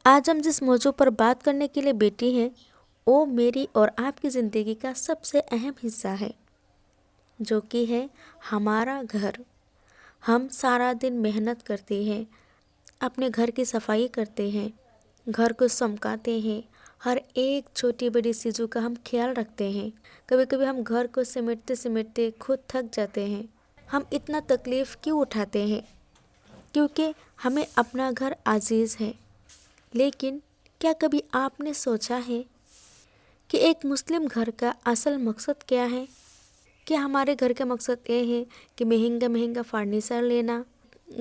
آج ہم جس موضوع پر بات کرنے کے لیے بیٹھے ہیں وہ میری اور آپ کی زندگی کا سب سے اہم حصہ ہے، جو کہ ہے ہمارا گھر۔ ہم سارا دن محنت کرتے ہیں، اپنے گھر کی صفائی کرتے ہیں، گھر کو چمکاتے ہیں، ہر ایک چھوٹی بڑی چیزوں کا ہم خیال رکھتے ہیں۔ کبھی کبھی ہم گھر کو سمیٹتے سمیٹتے خود تھک جاتے ہیں۔ ہم اتنا تکلیف کیوں اٹھاتے ہیں؟ کیونکہ ہمیں اپنا گھر عزیز ہے۔ لیکن کیا کبھی آپ نے سوچا ہے کہ ایک مسلم گھر کا اصل مقصد کیا ہے؟ کہ ہمارے گھر کا مقصد یہ ہے کہ مہنگا مہنگا فرنیچر لینا،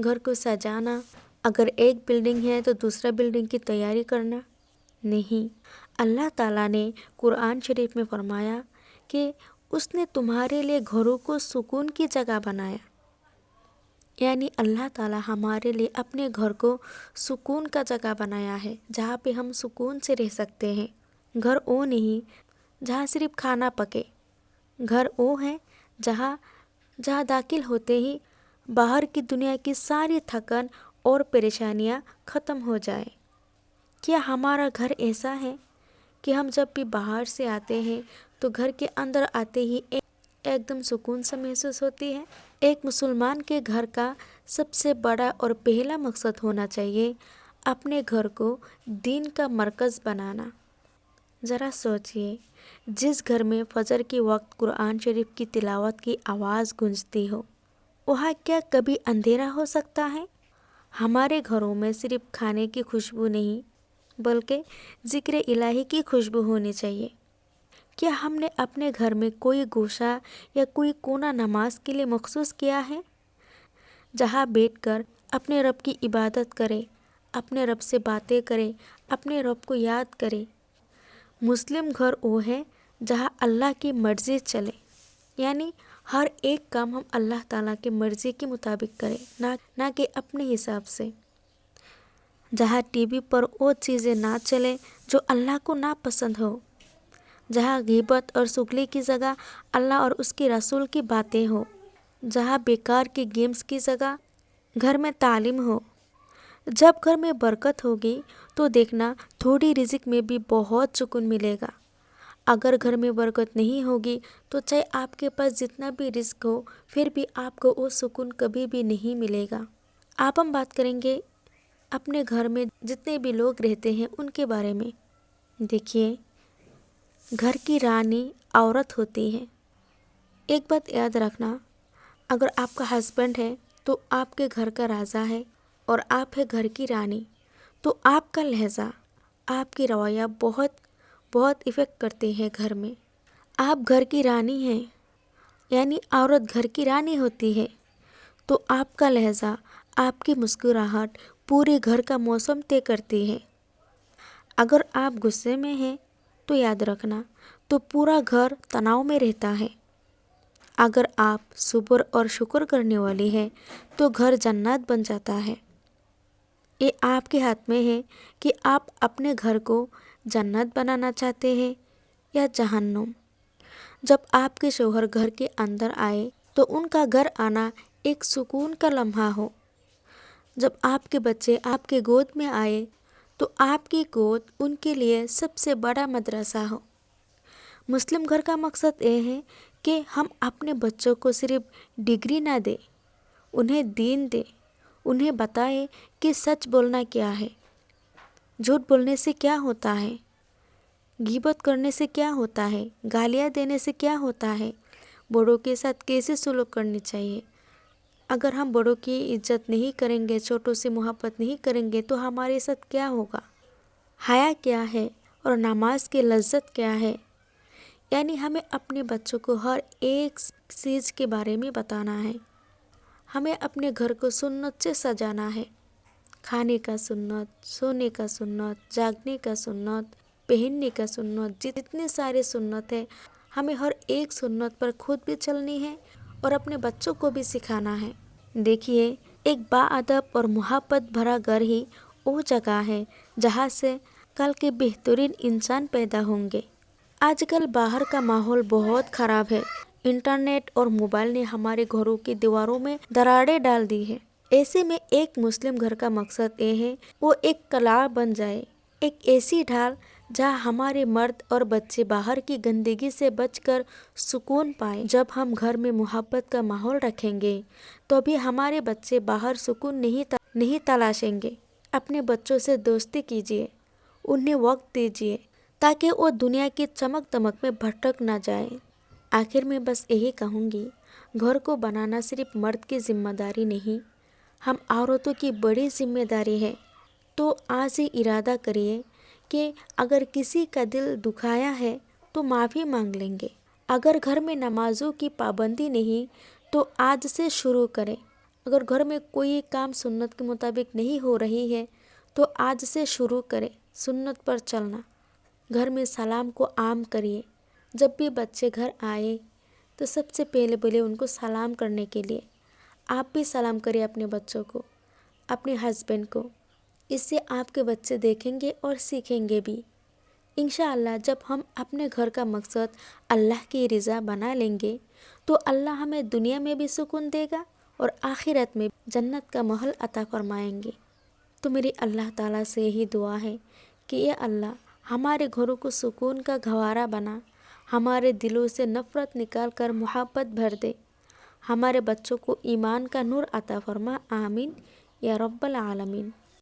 گھر کو سجانا، اگر ایک بلڈنگ ہے تو دوسرا بلڈنگ کی تیاری کرنا؟ نہیں، اللہ تعالیٰ نے قرآن شریف میں فرمایا کہ اس نے تمہارے لیے گھروں کو سکون کی جگہ بنایا۔ یعنی اللہ تعالیٰ ہمارے لیے اپنے گھر کو سکون کا جگہ بنایا ہے، جہاں پہ ہم سکون سے رہ سکتے ہیں۔ گھر وہ نہیں جہاں صرف کھانا پکے، گھر وہ ہے جہاں داخل ہوتے ہی باہر کی دنیا کی ساری تھکن اور پریشانیاں ختم ہو جائیں۔ کیا ہمارا گھر ایسا ہے کہ ہم جب بھی باہر سے آتے ہیں تو گھر کے اندر آتے ہی ایک دم سکون سا محسوس ہوتی ہے؟ ایک مسلمان کے گھر کا سب سے بڑا اور پہلا مقصد ہونا چاہیے اپنے گھر کو دین کا مرکز بنانا۔ ذرا سوچئے، جس گھر میں فجر کے وقت قرآن شریف کی تلاوت کی آواز گونجتی ہو، وہاں کیا کبھی اندھیرا ہو سکتا ہے؟ ہمارے گھروں میں صرف کھانے کی خوشبو نہیں بلکہ ذکر الہی کی خوشبو ہونی چاہیے۔ کیا ہم نے اپنے گھر میں کوئی گوشہ یا کوئی کونا نماز کے لیے مخصوص کیا ہے، جہاں بیٹھ کر اپنے رب کی عبادت کرے، اپنے رب سے باتیں کرے، اپنے رب کو یاد کرے؟ مسلم گھر وہ ہے جہاں اللہ کی مرضی چلے، یعنی ہر ایک کام ہم اللہ تعالیٰ کی مرضی کے مطابق کریں، نہ کہ اپنے حساب سے۔ جہاں ٹی وی پر وہ چیزیں نہ چلیں جو اللہ کو ناپسند ہو، جہاں غیبت اور چغلی کی جگہ اللہ اور اس کے رسول کی باتیں ہو، جہاں بیکار کے گیمز کی جگہ گھر میں تعلیم ہو۔ جب گھر میں برکت ہوگی تو دیکھنا تھوڑی رزق میں بھی بہت سکون ملے گا۔ اگر گھر میں برکت نہیں ہوگی تو چاہے آپ کے پاس جتنا بھی رزق ہو، پھر بھی آپ کو وہ سکون کبھی بھی نہیں ملے گا۔ آپ ہم بات کریں گے اپنے گھر میں جتنے بھی لوگ رہتے ہیں ان کے بارے میں۔ دیکھیے، گھر کی رانی عورت ہوتی ہے۔ ایک بات یاد رکھنا، اگر آپ کا ہسبینڈ ہے تو آپ کے گھر کا راجا ہے اور آپ ہے گھر کی رانی، تو آپ کا لہجہ، آپ کی رویہ بہت افیکٹ کرتے ہیں گھر میں۔ آپ گھر کی رانی ہیں، یعنی عورت گھر کی رانی ہوتی ہے، تو آپ کا لہجہ، آپ کی مسکراہٹ پورے گھر کا موسم طے کرتی ہے۔ اگر آپ غصے میں ہیں تو یاد رکھنا تو پورا گھر تناؤ میں رہتا ہے۔ اگر آپ صبر اور شکر کرنے والی ہیں تو گھر جنت بن جاتا ہے۔ یہ آپ کے ہاتھ میں ہے کہ آپ اپنے گھر کو جنت بنانا چاہتے ہیں یا جہنم۔ جب آپ کے شوہر گھر کے اندر آئے تو ان کا گھر آنا ایک سکون کا لمحہ ہو۔ جب آپ کے بچے آپ کے گود میں آئے تو آپ کی گود ان کے لیے سب سے بڑا مدرسہ ہو۔ مسلم گھر کا مقصد یہ ہے کہ ہم اپنے بچوں کو صرف ڈگری نہ دیں، انہیں دین دیں، انہیں بتائیں کہ سچ بولنا کیا ہے، جھوٹ بولنے سے کیا ہوتا ہے، غیبت کرنے سے کیا ہوتا ہے، گالیاں دینے سے کیا ہوتا ہے، بڑوں کے ساتھ کیسے سلوک کرنی چاہیے۔ اگر ہم بڑوں کی عزت نہیں کریں گے، چھوٹوں سے محبت نہیں کریں گے تو ہمارے ساتھ کیا ہوگا؟ حیا کیا ہے اور نماز کی لذت کیا ہے؟ یعنی ہمیں اپنے بچوں کو ہر ایک چیز کے بارے میں بتانا ہے۔ ہمیں اپنے گھر کو سنت سے سجانا ہے۔ کھانے کا سنت، سونے کا سنت، جاگنے کا سنت، پہننے کا سنت، جتنے سارے سنت ہیں، ہمیں ہر ایک سنت پر خود بھی چلنی ہے اور اپنے بچوں کو بھی سکھانا ہے۔ دیکھیے، ایک باادب اور محبت بھرا گھر ہی وہ جگہ ہے جہاں سے کل کے بہترین انسان پیدا ہوں گے۔ آج کل باہر کا ماحول بہت خراب ہے۔ انٹرنیٹ اور موبائل نے ہمارے گھروں کی دیواروں میں دراڑیں ڈال دی ہے۔ ایسے میں ایک مسلم گھر کا مقصد یہ ہے وہ ایک قلعہ بن جائے، ایک ایسی ڈھال جہاں ہمارے مرد اور بچے باہر کی گندگی سے بچ کر سکون پائیں۔ جب ہم گھر میں محبت کا ماحول رکھیں گے تو بھی ہمارے بچے باہر سکون نہیں تلاشیں گے۔ اپنے بچوں سے دوستی کیجیے، انہیں وقت دیجیے تاکہ وہ دنیا کی چمک دمک میں بھٹک نہ جائیں۔ آخر میں بس یہی کہوں گی، گھر کو بنانا صرف مرد کی ذمہ داری نہیں، ہم عورتوں کی بڑی ذمہ داری ہے۔ تو آج ہی ارادہ کریے کہ اگر کسی کا دل دکھایا ہے تو معافی مانگ لیں گے۔ اگر گھر میں نمازوں کی پابندی نہیں تو آج سے شروع کریں۔ اگر گھر میں کوئی کام سنت کے مطابق نہیں ہو رہی ہے تو آج سے شروع کریں سنت پر چلنا۔ گھر میں سلام کو عام کریے۔ جب بھی بچے گھر آئے تو سب سے پہلے بولے ان کو سلام کرنے کے لیے۔ آپ بھی سلام کریں اپنے بچوں کو، اپنے ہسبینڈ کو۔ اس سے آپ کے بچے دیکھیں گے اور سیکھیں گے بھی۔ انشاءاللہ جب ہم اپنے گھر کا مقصد اللہ کی رضا بنا لیں گے تو اللہ ہمیں دنیا میں بھی سکون دے گا اور آخرت میں جنت کا محل عطا فرمائیں گے۔ تو میری اللہ تعالیٰ سے یہی دعا ہے کہ اے اللہ ہمارے گھروں کو سکون کا گہوارہ بنا، ہمارے دلوں سے نفرت نکال کر محبت بھر دے، ہمارے بچوں کو ایمان کا نور عطا فرما، آمین یا رب العالمین۔